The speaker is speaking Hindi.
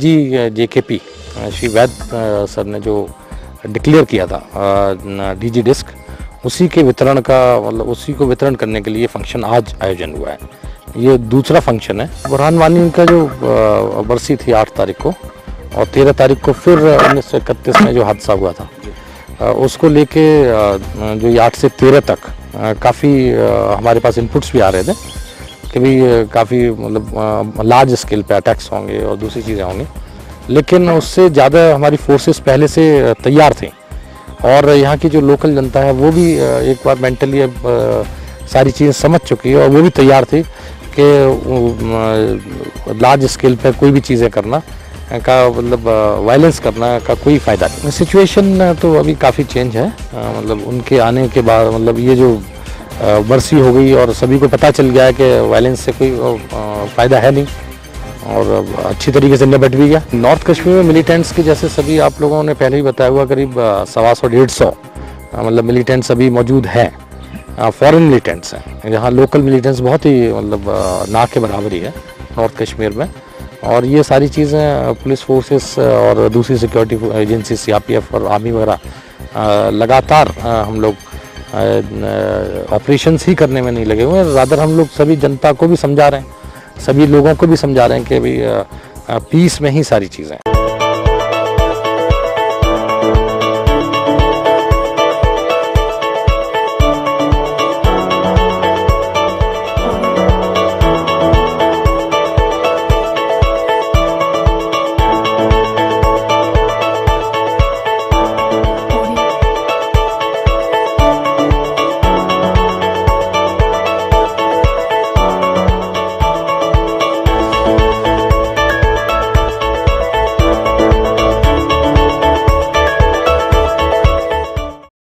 डीजी जेकेपी श्री वैद सर ने जो डिक्लेयर किया था डीजी डिस्क, उसी के वितरण का मतलब उसी को वितरण करने के लिए फंक्शन आज आयोजन हुआ है। ये दूसरा फंक्शन है। बुरहान वानी का जो बरसी थी 8 तारीख को और 13 तारीख को फिर 1931 में जो हादसा हुआ था, उसको लेके जो ये 8 से 13 तक काफ़ी हमारे पास इनपुट्स भी आ रहे थे कि भाई काफ़ी मतलब लार्ज स्केल पे अटैक्स होंगे और दूसरी चीज़ें होंगी, लेकिन उससे ज़्यादा हमारी फोर्सेस पहले से तैयार थी और यहाँ की जो लोकल जनता है वो भी एक बार मेंटली सारी चीज़ें समझ चुकी है और वो भी तैयार थी कि लार्ज स्केल पे कोई भी चीज़ें करना का मतलब वायलेंस करना का कोई फ़ायदा नहीं। सिचुएशन तो अभी काफ़ी चेंज है, मतलब उनके आने के बाद मतलब ये जो बरसी हो गई और सभी को पता चल गया है कि वायलेंस से कोई फ़ायदा है नहीं और अच्छी तरीके से निपट भी गया। नॉर्थ कश्मीर में मिलिटेंट्स के जैसे सभी आप लोगों ने पहले ही बताया हुआ करीब 125-150 मतलब मिलिटेंट्स अभी मौजूद हैं, फॉरेन मिलिटेंट्स हैं। यहाँ लोकल मिलिटेंट्स बहुत ही मतलब ना के बराबर ही है नॉर्थ कश्मीर में। और ये सारी चीज़ें पुलिस फोर्सेस और दूसरी सिक्योरिटी एजेंसी सीआरपीएफ और आर्मी वगैरह लगातार हम लोग ऑपरेशंस ही करने में नहीं लगे हुए हैं। रादर हम लोग सभी जनता को भी समझा रहे हैं, सभी लोगों को भी समझा रहे हैं कि भाई पीस में ही सारी चीज़ें हैं।